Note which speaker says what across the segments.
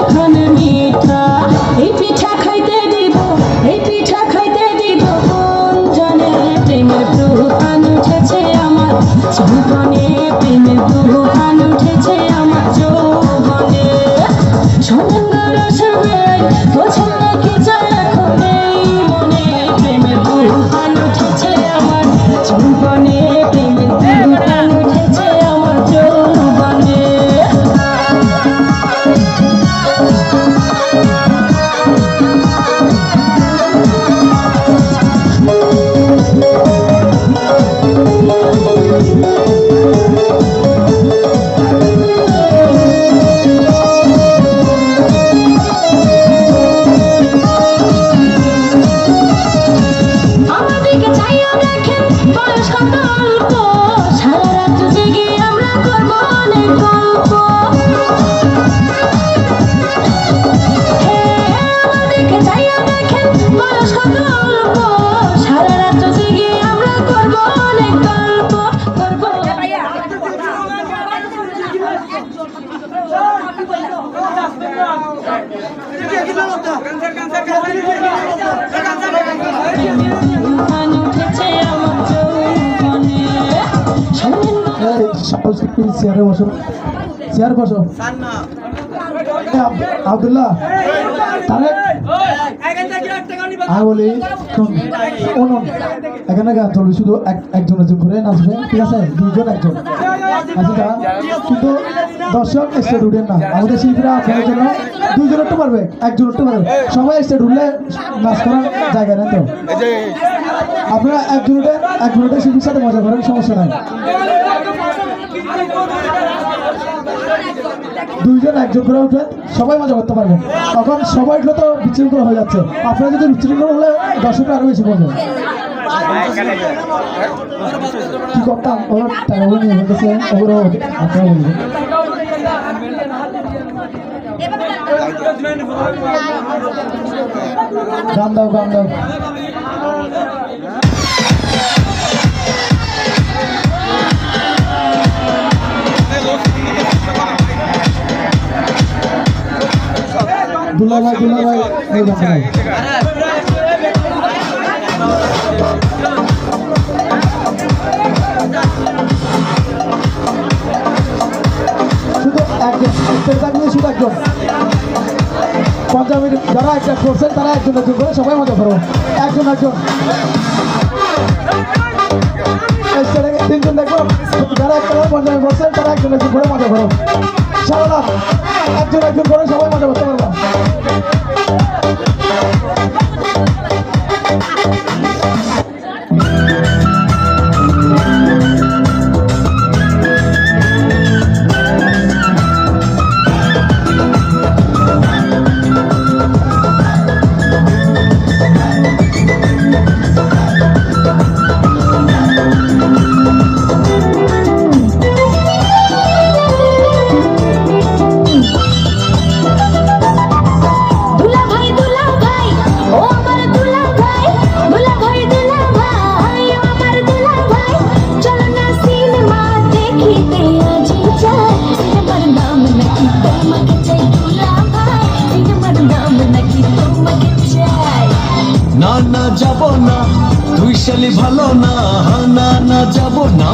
Speaker 1: মাখন মিঠা এই পিঠা খাইতে দিব এই পিঠা খাইতে দিব কোন জানে প্রেমের তুফান উঠেছে আমার যৌবনে প্রেমের তুফান উঠেছে আমার যৌবনে সোনার রসবে বোঝেন না কি চায় এখন এই মনে প্রেমের তুফান উঠেছে আমার যৌবনে প্রেমের তুফান উঠেছে আমার যৌবনে আমাদিকে চাইয়া দেখেন বয়স কত অল্প সারা রাত জেগে আমরা করব অনেক গল্প আমাদিকে চাইয়া দেখেন বয়স কত অল্প সারা রাত জেগে আমরা করব অনেক গল্প করব তুফান উঠেছে আমার যৌবনে
Speaker 2: চেয়ারে বসো চেয়ার বসো আব্দুল্লাহ তারেক আমি বলি শুনুন এখানে গান চলবে শুধু একজন করে নাচবে ঠিক আছে দুজন একজন আচ্ছা কিন্তু দর্শক স্টেজ উঠেন না আমাদের শিল্পীরা আপনাদের জন্য দুজন উঠতে পারবে একজন উঠতে পারবে সবাই স্টেজ উঠলে নাচ করার জায়গা নেই তো আপনারা একজন উঠে শিল্পীর সাথে মজা করেন সমস্যা নাই দুইজন একজন করে উঠবেন সবাই মজা করতে পারবেন তখন সবাই উঠলে তো বিশৃঙ্খলা হয়ে যাচ্ছে আপনারা যদি বিশৃঙ্খলা হলে দর্শকরা আরো বেশি বলবেন কি করতাম ওর টাকাগুলো নিয়ে হয়েছে ওগুলো আপনারা বলবেন গান দাও গান দাও দুলা ভাই এই গান শুধু একজন শুধু একজন 50 মিনিট যারা একটা করছেন তারা একজন করে সবাই মজা করো একজন তিনজন দেখবো যারা একটা 50 মিনিট করছেন তারা একজন করে মজা করো সারা একজন করে সবাই মজা করতে পারবো
Speaker 3: না যাব না তুই শালি ভালো না না যাব না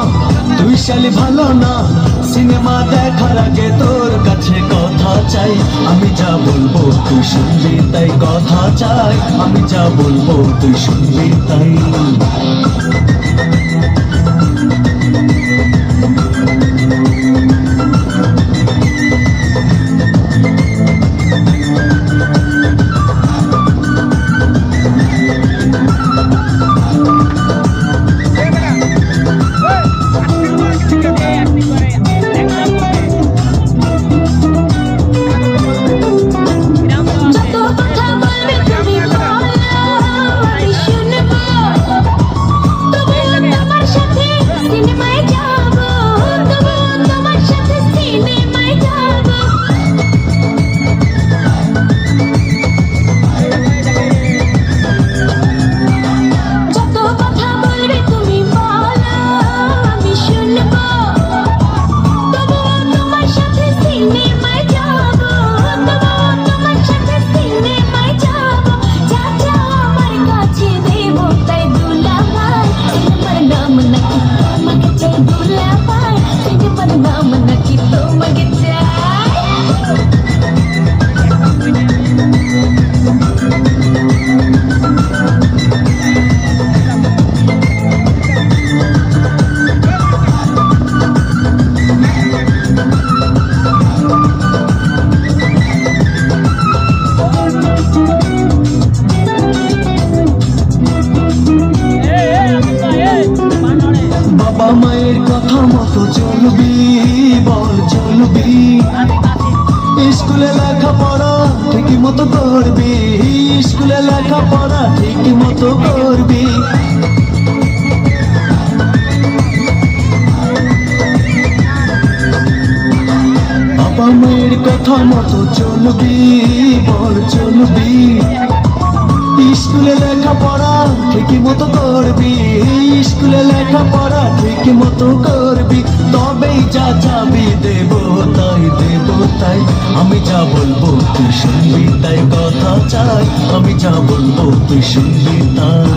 Speaker 3: তুই শালি ভালো না সিনেমা দেখার আগে তোর কাছে কথা চাই আমি যা বলবো তুই শুনবি তাই কথা চাই আমি যা বলবো তুই শুনবি তাই
Speaker 1: আমার
Speaker 3: মতো করবি, স্কুলে লেখাপড়া ঠিক মতো করবি। বাবা মায়ের কথা মতো চলবি, বল চলবি। স্কুলে লেখাপড়া ঠিক মতো করবি, স্কুলে লেখাপড়া ঠিক মতো করবি। তবেই যা চাবি দেব তাই, দেব তাই। আমি যা বলবো তুই শুনবি তাই, কথা চাই। আমি যা বলবো তুই শুনবি তাই।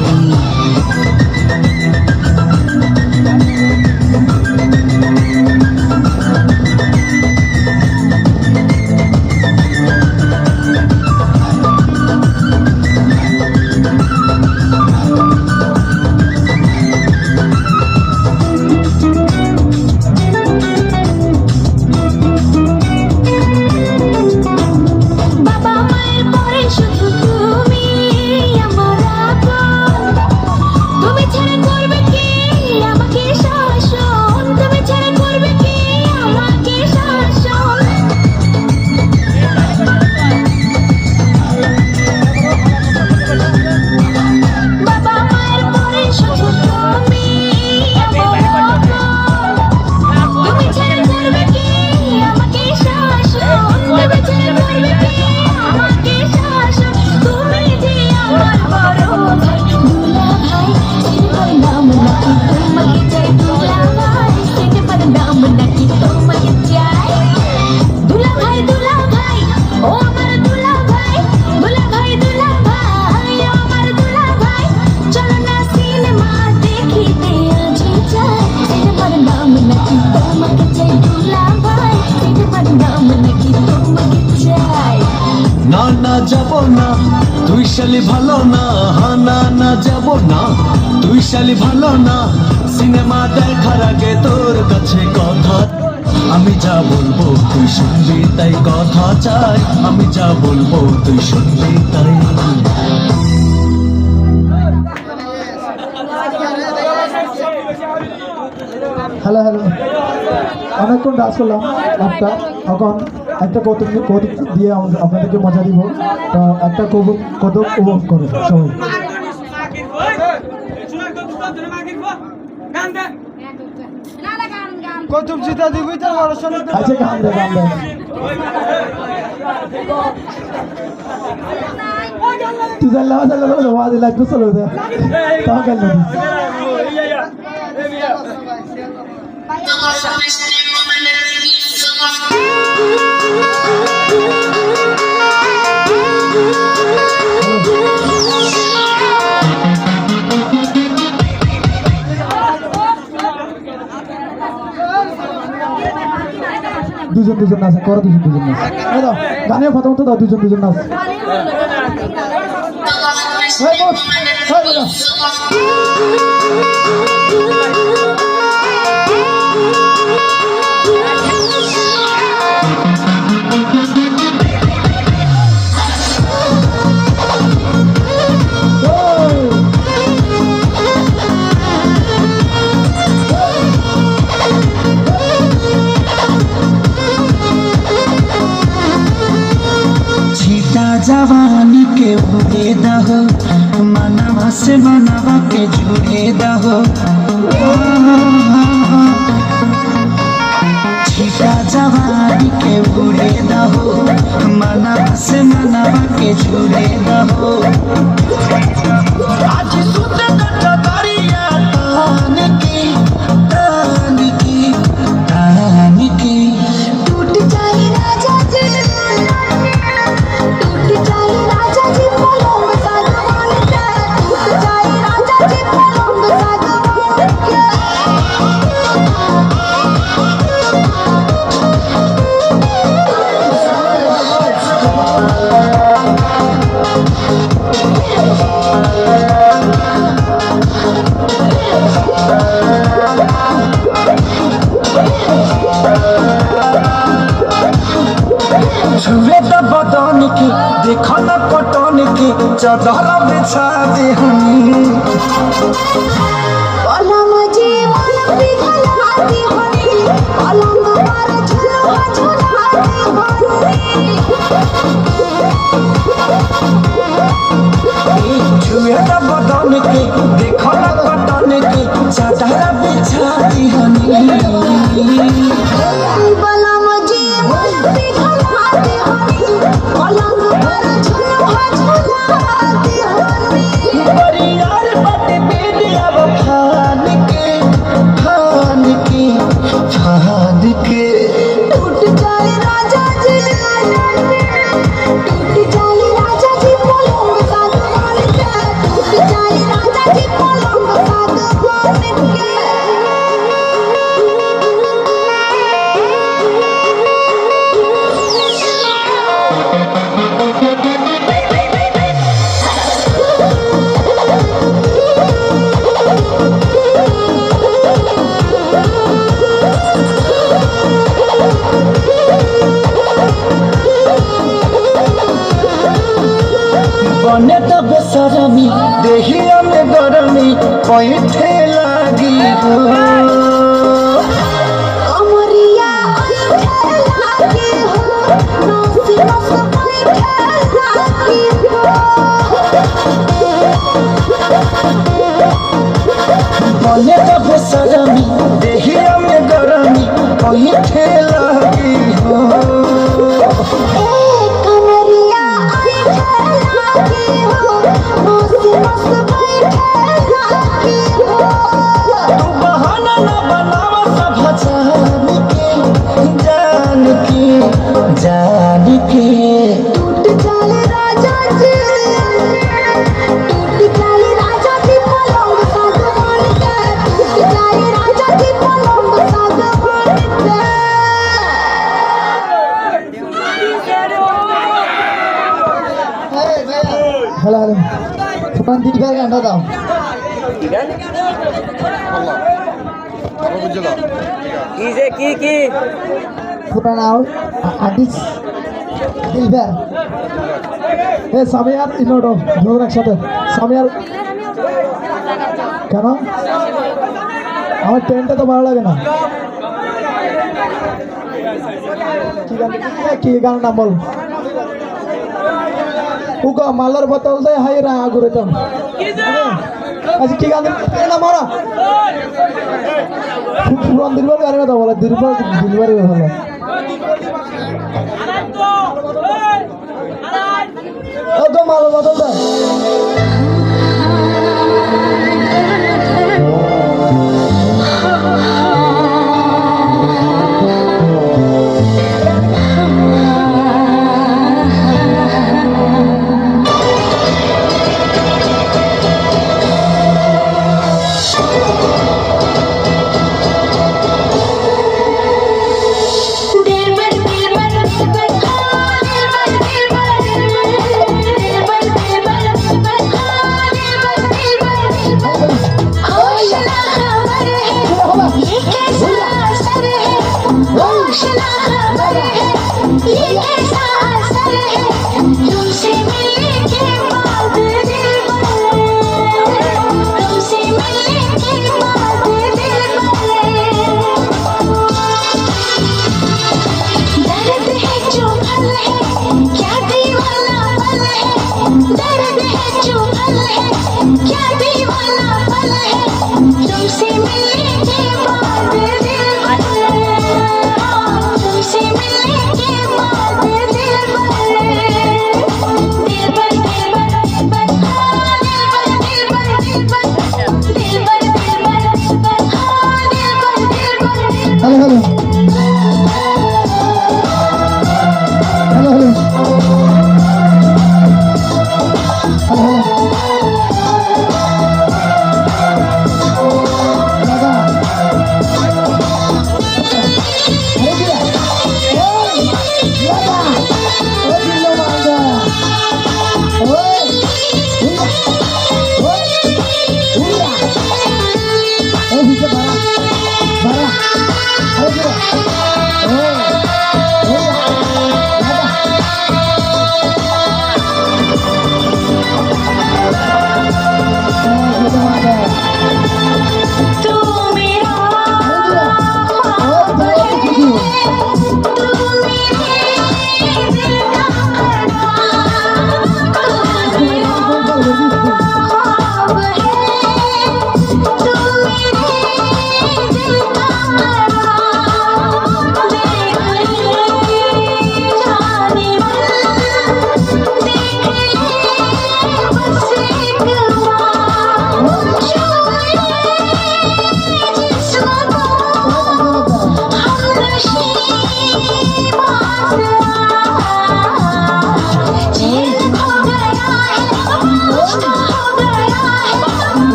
Speaker 3: না না যাব না, তুই শালি ভালো না। না না যাব না, তুই শালি ভালো না। সিনেমা দেখার আগে তোর কাছে কথা, আমি যা বলবো তুই শুনবি তাই, কথা চাই। আমি যা বলবো তুই শুনবি তাই।
Speaker 2: হ্যালো হ্যালো, অনেকক্ষণ ডান্স করলাম একটা। এখন একটা কৌতুক দিয়ে আপনাদেরকে মজা দিব। তো একটা কৌতুক উপভোগ করে সবাই।
Speaker 4: কৌতুক জিতা দিবি তো পড়াশোনা।
Speaker 2: আচ্ছা, গান দে গান দে। তুই জানলা জানলা ওয়াজ লাগবে চলো দে। তাও গান দে। দুজন দুজন নাচ করো, দুজন দুজন নাচ। গানের কথা মতো দাও, দুজন দুজন নাচ।
Speaker 5: जवानी के उड़े दहो, मनवा से मनवा के जुड़े दहो। छिटा जवानी के उड़े दहो, मनवा से मनवा के जुड़े दहो। आज सुते दरिया तान की तान की तान की,
Speaker 6: टूट जाए राजा जी, टूट जाए राजा जी पलंग सागवान के, टूट जाए राजा जी पलंग सागवान के।
Speaker 5: छुए तो बदन की, देखो न पटन की, चादर बिछा दे हनी।
Speaker 6: पलंग जी मन पिघलाती हनी, पलंग पर झुलवा झुलाती हनी।
Speaker 5: के देखो ना कटन के चादर बिछा दिहनी
Speaker 6: बलम जी मुझसे घुमाते हनी पलंग पर झुलुआ झुलाते हनी
Speaker 5: परियार बाटे बेदिया फान के
Speaker 6: टूट जाए राजा जी टूट जाए राजा जी पलंग सागवान के टूट जाए राजा जी पलंग सागवान के
Speaker 5: बने तो बेसरमी देहिया में गरमी पैठे लागी हो
Speaker 6: अमरिया लागे हो नस नस बैठे लागे हो
Speaker 5: बने तो बेसरमी देहिया में गरमी पैठे लागी हो
Speaker 6: कमरिया लागे हो नस नस बैठे लागे हो
Speaker 5: तू बहाना ना बनावा सब जान के
Speaker 6: टूट जाए राजा जी टूट जाए राजा जी पलंग सागवान के टूट जाए राजा जी पलंग सागवान के
Speaker 2: হ্যালো হ্যালো ফুটান দিদি ভাই গানটা দাও ফুটান আর্টিস দিলবার এ সামিয়ার ইনোডো দুজন একসাথে সামিয়ার কেন আমার ট্রেনটা তো ভালো লাগে না কি গান নাম বল উকা মালার বোতল দে হাই রা আগুরে তো আচ্ছা কি গান না মারা পুরান দিলবার গানে কথা বলে দিলবারই ভালো ও তো মালার বোতল দে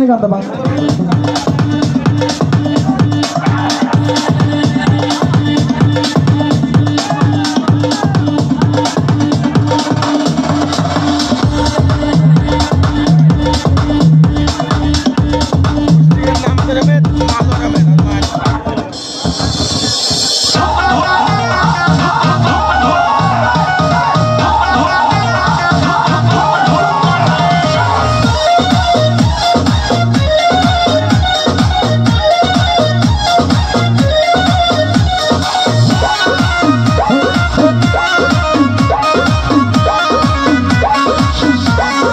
Speaker 2: পাকিস্তানি গানটা বাংলা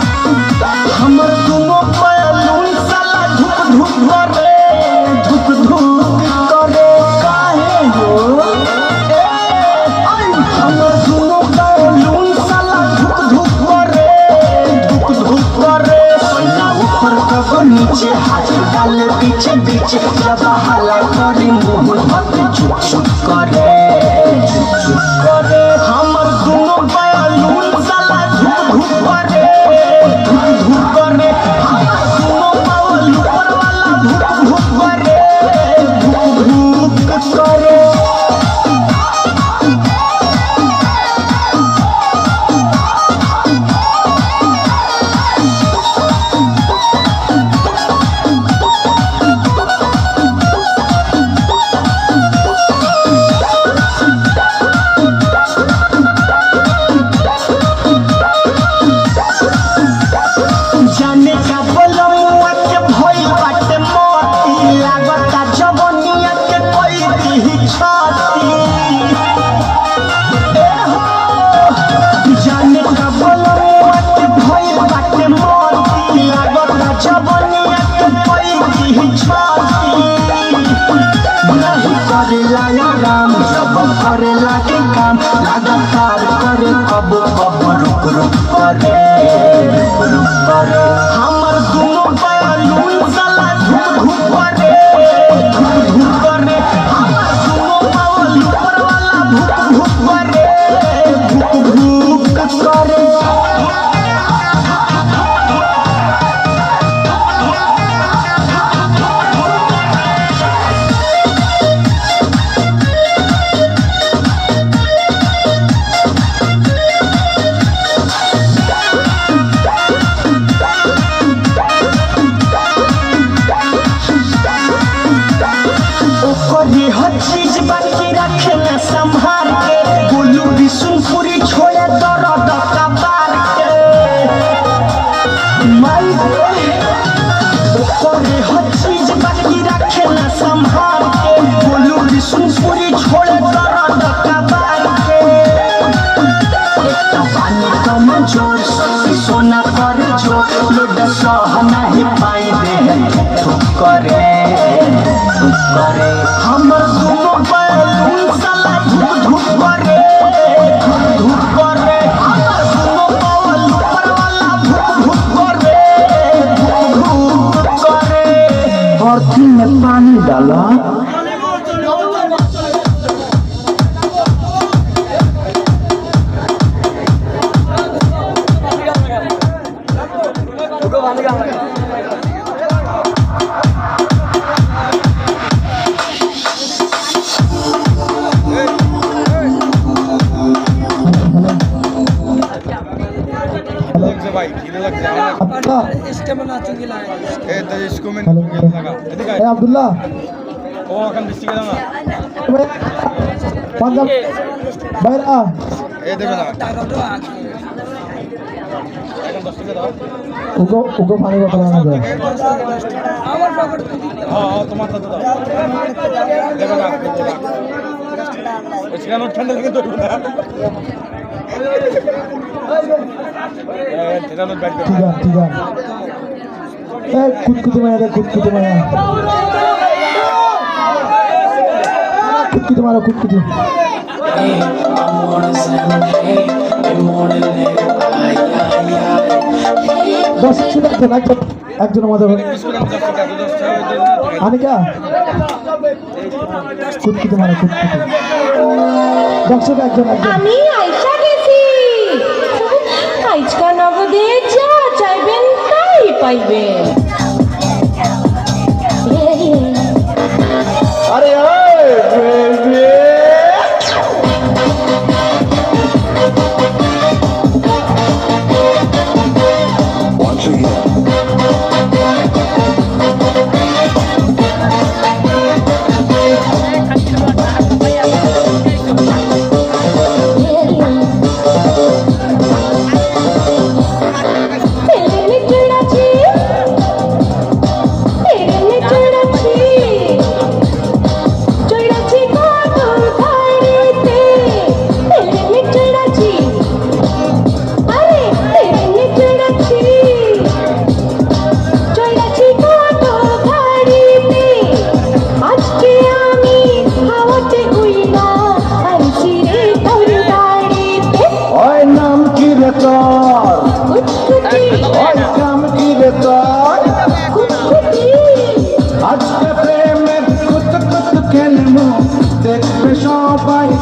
Speaker 5: हमर दुनो बैलून साला धुक धुक करे धुक धुक करे काहे हो ए आई हमर दुनो बैलून साला धुक धुक करे धुक धुक करे सोना ऊपर कब नीचे हाथ डाले पीछे पीछे जब हला करे मुंह हाथ चुप चुप करे चुप चुप करे हमर दुनो बैलून साला धुक धुक करे धुक धुक करे हमर दुनो बैलून ऊपर वाला धुक धुक करे धुक धुक करे जाने का बोलमुआ के भइल बाटे मोती लागता जवनिया के कोई दी छाती ए हो जाने का बोलमुआ के भइल बाटे मोती लागता जवनिया के कोई दी छाती नहीं करेला या राम जब करेला के काम लगातार करे कब कब रुक रुक करे रुक रुक करे हमर दुनो बैलून साला धुक धुक करे धुक धुक करे हमर दुनो बैलून ऊपर वाला धुक धुक करे धुक धुक करे ओकरी हर चीज बाकी रखे न संभाल के बोलू बिशुनपुरी छोड़े दर्द कबार के माई ओकरी हर चीज बाकी रखे न संभाल के बोलू बिशुनपुरी छोड़े दर्द कबार के एक पानी का मंजूर सोना करे जो लोड सह नहीं पाई दे ठुक करे ठुक करे हमर दुनो बैलून साला धुक धुक करे धुक धुक करे हमर दुनो बैलून ऊपर वाला धुक धुक करे धुक धुक करे अर्थी में पानी डाला
Speaker 2: अच्छा
Speaker 4: इसके बना चुकी लाए
Speaker 2: हेलो ए अब्दुल्ला पांजाब বাইরে আ ওগো পানি বোতল আনা যায়
Speaker 4: আমার পকেট
Speaker 3: তোমার তো দাও দেবে না এখানে ঠান্ডা লেগে তো না
Speaker 2: ঠিক আছে এ কুতকুতে মায়া রে কুতকুতে মায়া কুতকুতে মারা কুতকুতে দশ ছিল একজন আমাদের আনিকা কুতকুতে মারা কুতকুতে দর্শক একজন
Speaker 6: আমি আইসা গেছি আজকা নগদে যা চাইবেন তাই পাইবেন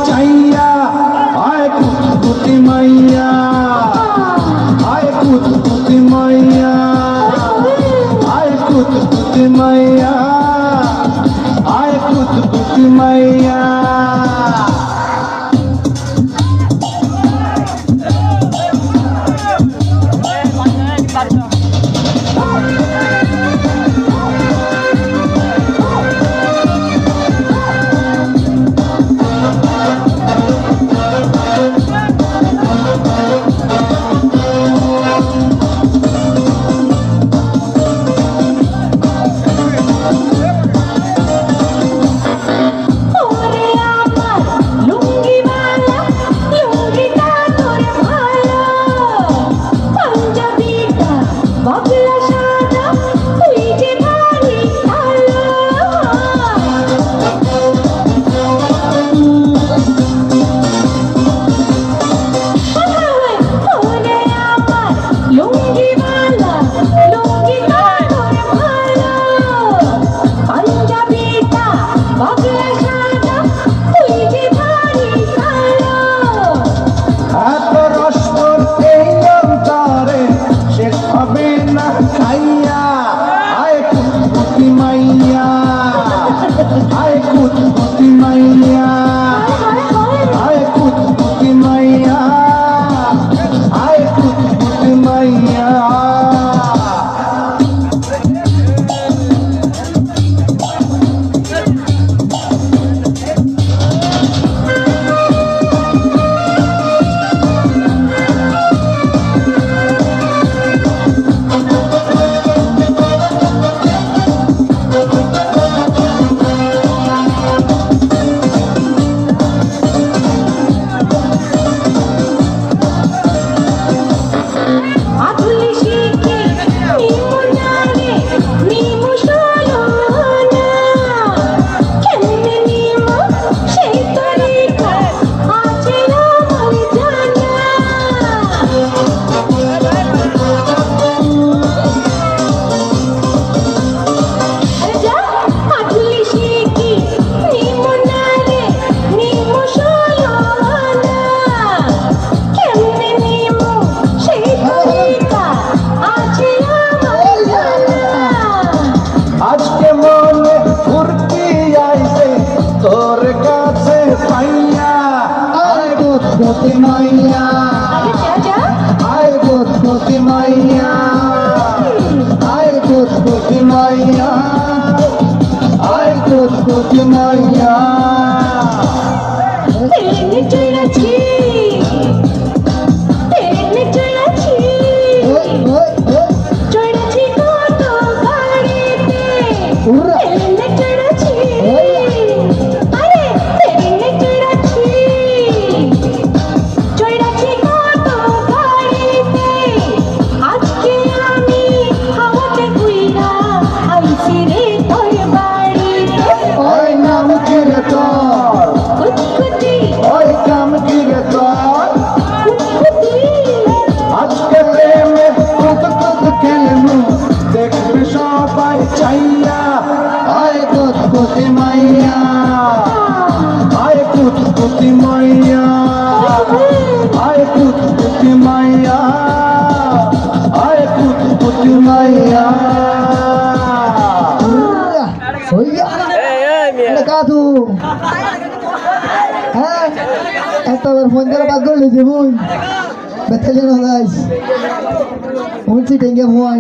Speaker 5: চাইয়া আয় কুতকুতি মাইয়া আয় কুতকুতি মাইয়া আয় কুতকুতি মাইয়া আয় কুতকুতি মাইয়া
Speaker 6: ওরে আমার লুঙ্গিওয়ালা লুঙ্গিটা তোর ভালো পাঞ্জাবিটা বাবলা সাদা তুই যে ভারী ভালো ওরে আমার লুঙ্গিওয়ালা লুঙ্গিটা তোর ভালো পাঞ্জাবিটা বাবলা সাদা তুই যে ভারী ভালো
Speaker 5: এত রস এই অন্তরে শেষ হবে না খাইয়া আয় কুতকুতি মাইয়া আয় কুতকুতি মাইয়া আয় কুতকুতি মাইয়া আয় কুতকুতি মাইয়া
Speaker 6: আধুলি শিখে নিমু জানে নিমু সলোনা কেমনে নিমু সেই তরিকা আছে আমার জানা যা আধুলি শিখে নিমু জানে নিমু সলোনা কেমনে নিমু সেই তরিকা আছে আমার জানা
Speaker 5: আজকে মনে ফুর্তি আইছে তোর কাছে পাইয়া আয় কুতকুতি মাইয়া
Speaker 6: আরে যা
Speaker 5: আয় কুতকুতি মাইয়া আয় কুতকুতি মাইয়া আয় কুতকুতি মাইয়া
Speaker 6: তেরে চড়াচ্ছি চড়াচ্ছি কত গাড়িতে তেরে চড়াচ্ছি আরে তেরে চড়াচ্ছি চড়াচ্ছি কত গাড়িতে আজকে আমি হাওয়াতে ঘুইরা আইছি রে তোর বাড়িতে
Speaker 5: ওই নাম কি রে তোর
Speaker 6: কুতকুতি
Speaker 5: ওই কাম কি রে তোর
Speaker 6: কুতকুতি
Speaker 5: আজকে প্রেমে কুতকুত খেলনু দেখবে সবাই চাইয়া আয় কুতকুতি মাইয়া আয় কুতকুতি মাইয়া আয় কুতকুতি মাইয়া আয় কুতকুতি মাইয়া
Speaker 2: কাদু হ্যাঁ একটা ফোন করে বাদ করলে যে বোন বেতালে না যাইস বলছি টেঙ্গে ফোন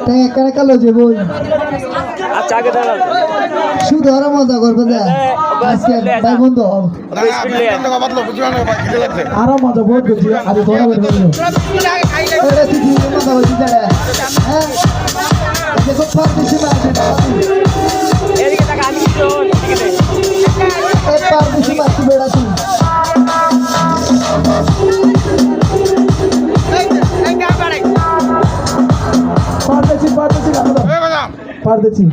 Speaker 2: টেঙ্গে কানে কালো যে বোন শুধু আরো মজা করবে না আজকে ভাই বন্ধু আরো মজা বহুত করছি আরে ধরা বের করে মজা করছি হ্যাঁ দেখো পারতেছি না পারতেছি মারছি বেড়া তুই পারতেছি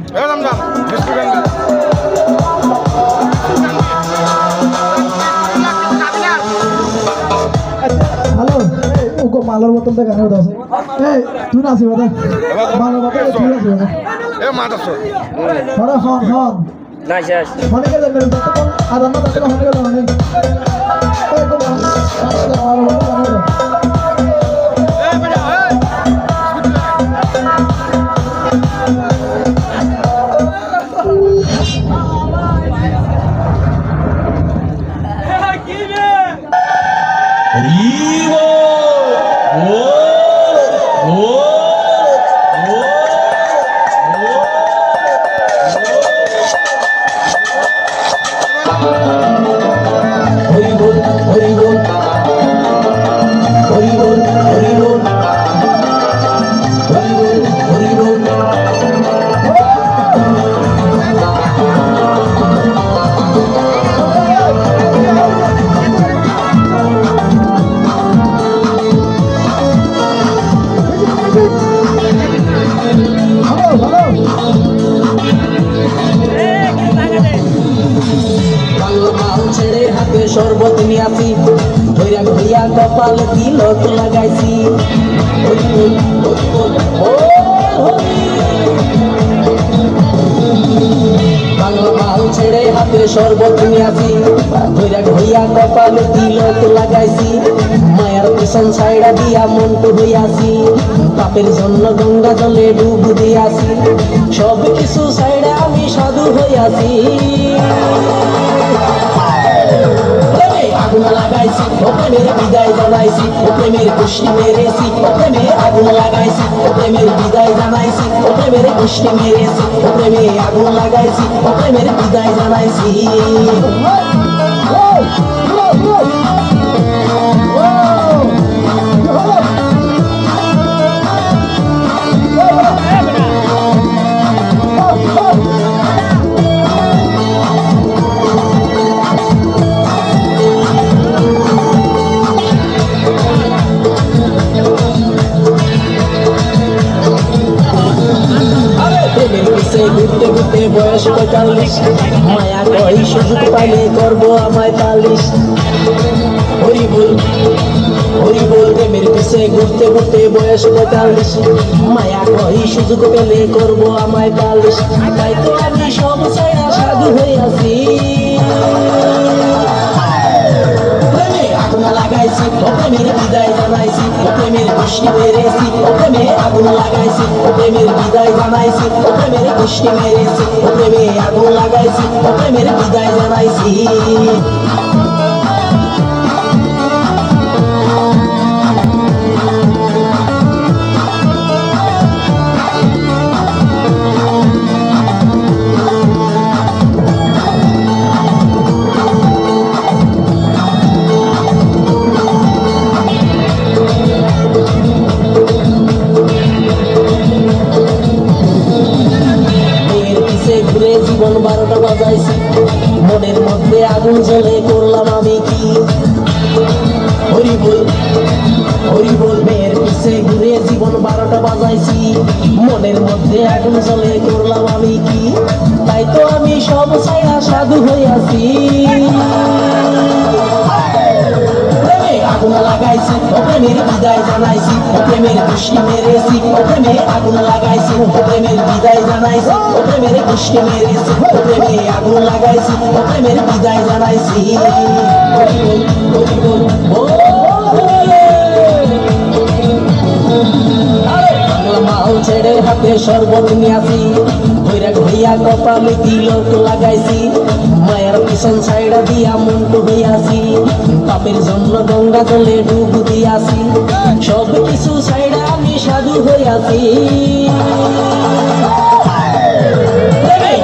Speaker 2: হ্যালো ওকে মালার বোতলটা গানে উঠাছে এই তুই না আসি বাদা মালার বোতল তুই আসি বাদা হন হন
Speaker 4: না শেষ
Speaker 2: মনে গেলে আর আমরা তাতে মনে গেল অনেক
Speaker 5: শরবত নিয়াছি ধৈরা ঘইয়া কপাল তিলক লাগাইছি বাংলা মাল ছেড়ে হাতে শরবত নিয়াছি ধৈরা ঘইয়া কপাল তিলক লাগাইছি মায়ার পিছন ছাইড়া দিয়া মন্টু হইয়াছি পাপের জন্য গঙ্গা জলে ডুব দিয়াছি সব কিছু ছাইড়া আমি সাধু হইয়াছি আগুন লাগাইছি প্রেমের বিদায় জানাইছি প্রেমের খুশি মেরেছি প্রেমে আগুন লাগাইছি প্রেমের বিদায় জানাইছি প্রেমের খুশি মেরেছি প্রেমে আগুন লাগাইছি প্রেমের বিদায় জানাইছি ঘুরতে ঘুরতে বয়স 45 মায়া কই সুযোগ পাইলে করবো আমায় পালিশ হরি বল প্রেমের পিছে ঘুরতে ঘুরতে বয়স 45 মায়া কই সুযোগ পেলে করবো আমায় পালিশ তাই তো আমি সব ছাইড়া সাধু হইয়াছি আগুন লাগাইছি প্রেমের বিদায় জানাইছি প্রেমের খুশি মেরেছি প্রেমে আগুন লাগাইছি প্রেমের বিদায় জানাইছি প্রেমের খুশি মেরেছি প্রেমে আগুন লাগাইছি প্রেমের বিদায় জানাইছি জীবন 12টা বাজাইছি মনের মধ্যে আগুন জ্বলে করলাম আমি কি হরি বল মেয়ের পিছে ঘুরে জীবন 12টা বাজাইছি মনের মধ্যে আগুন জ্বলে করলাম আমি কি তাই তো আমি সব ছাইড়া সাধু হইয়াছি আগুন লাগাইছি প্রেমের বিদায় জানাইছি প্রেমের খুশি মেরেছি প্রেমে আগুন লাগাইছি প্রেমের বিদায় জানাইছি প্রেমের খুশি মেরেছি প্রেমে আগুন লাগাইছি প্রেমের বিদায় জানাইছি মাল ছেড়ে হাতে শরবত নিয়াছি ধৈরা ঘইয়া কপালে তিলক লাগাইছি মায়ের পিছন ছাইড়া দিয়া মন্টু হইয়াছি পাপের জন্য গঙ্গা জলে ডুব দিয়াছি সব কিছু ছাইড়া আমি সাধু হইয়াছি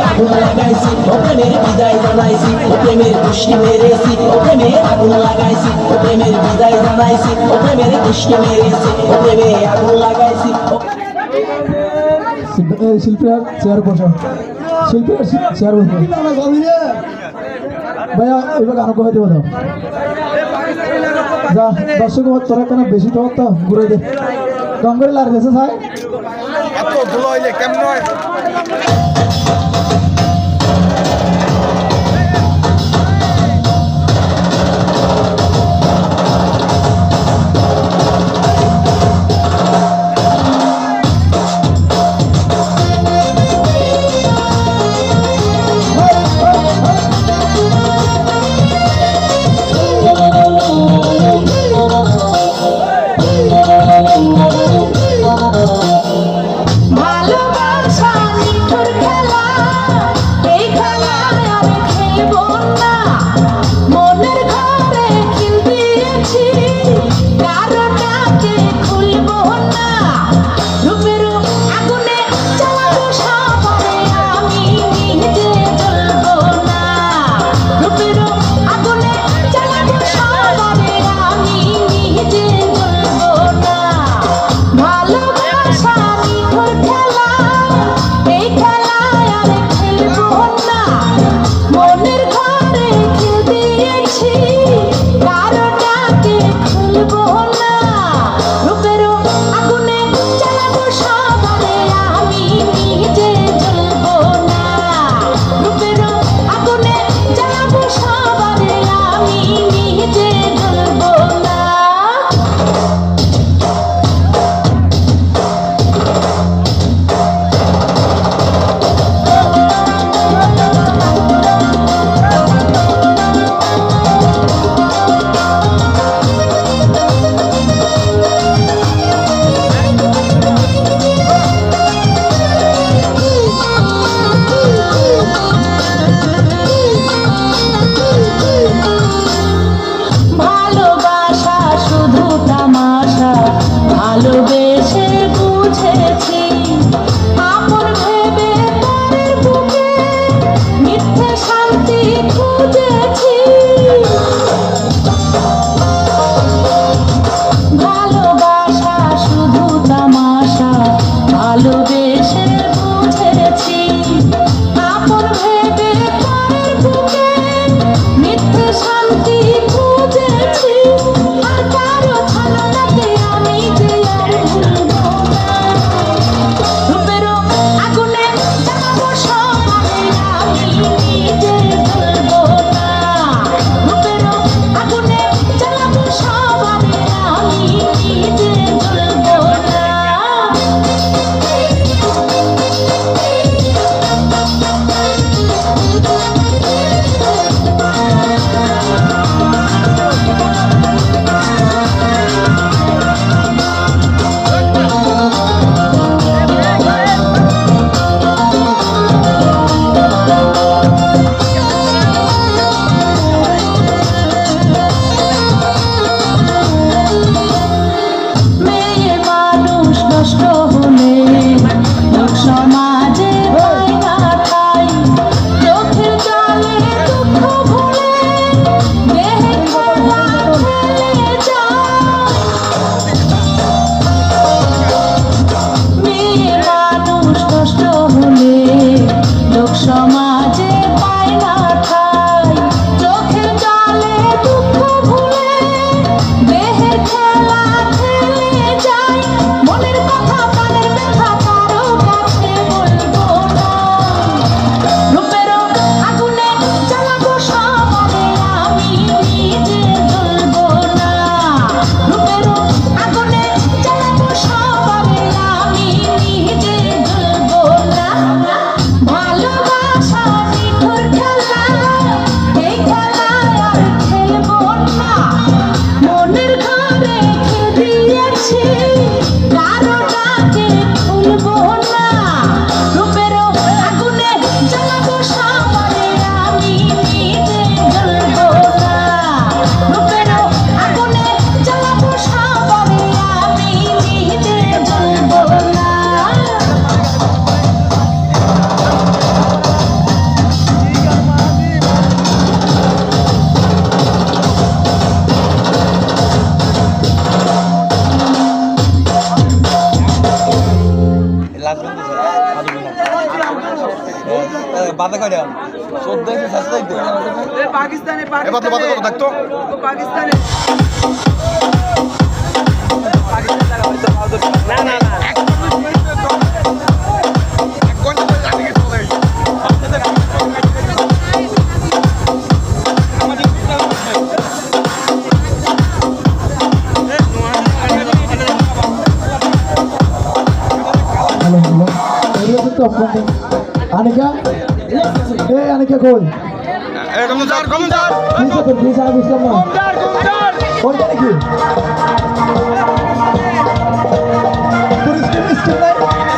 Speaker 5: আগুন লাগাইছি প্রেমের বিদায় জানাইছি প্রেমের খুশি মেরেছি প্রেমে আগুন লাগাইছি প্রেমের বিদায় জানাইছি প্রেমের খুশি মেরেছি প্রেমে আগুন লাগাইছি
Speaker 2: শিল্পীর চেয়ার বসো শিল্পীর চেয়ার বসো ভাইয়া এবার গান কমে দেবো দাও যা দর্শক তোরা কেন বেশি তো ঘুরে দে কম করে লার গেছে ভাই
Speaker 7: কেমন
Speaker 1: পায়ের বুকে মিথ্যে শান্তি খুঁজেছি আর কারো ছলনাতে আমি যে আর ভুলবো না রূপেরও আগুনে জ্বালাবো সবাই আমি নিজে ভুলবো না রূপেরও আগুনে জ্বালাবো সবাই আমি নিজে ভুলবো না মেয়ে মানুষ নষ্ট হলে লোক সমাজে পায় না ঠাই চোখের জলে দুঃখ ভুলে দেহে খেলা খেলে যায় মেয়ে মানুষ নষ্ট হলে লোক সমাজে পায় না ঠাই চোখের জলে দুঃখ ভুলে দেহে খেলা খেলে যায় মনের কথা প্রাণের ব্যথা কারো কাছে বলবো না রূপেরও আগুনে জ্বালাবো সবাই আমি নিজে জ্বলবো না রূপেরও আগুনে জ্বালাবো সবাই আমি নিজে জ্বলবো না ভালোবাসা নিঠুর খেলা এই খেলায় আর খেলবো না মনের ঘরে রেখে দিয়েছি কারো ডাকে খুলবো না রূপেরও আগুনে জ্বালাবো সবাই আমি নিজে জ্বলবো না রূপেরও আগুনে জ্বালাবো সবাই আমি নিজে জ্বলবো না
Speaker 7: বাধা করে চোদ্দ
Speaker 4: পাকিস্তানে পাকিস্তানে
Speaker 2: হ্যালো হ্যালো এগুলো কিন্তু আপনাদের আনিকা এই আনিকা কই প্লিজ আমি বুঝলাম না কোনটা নাকি পুলিশ টিম নাই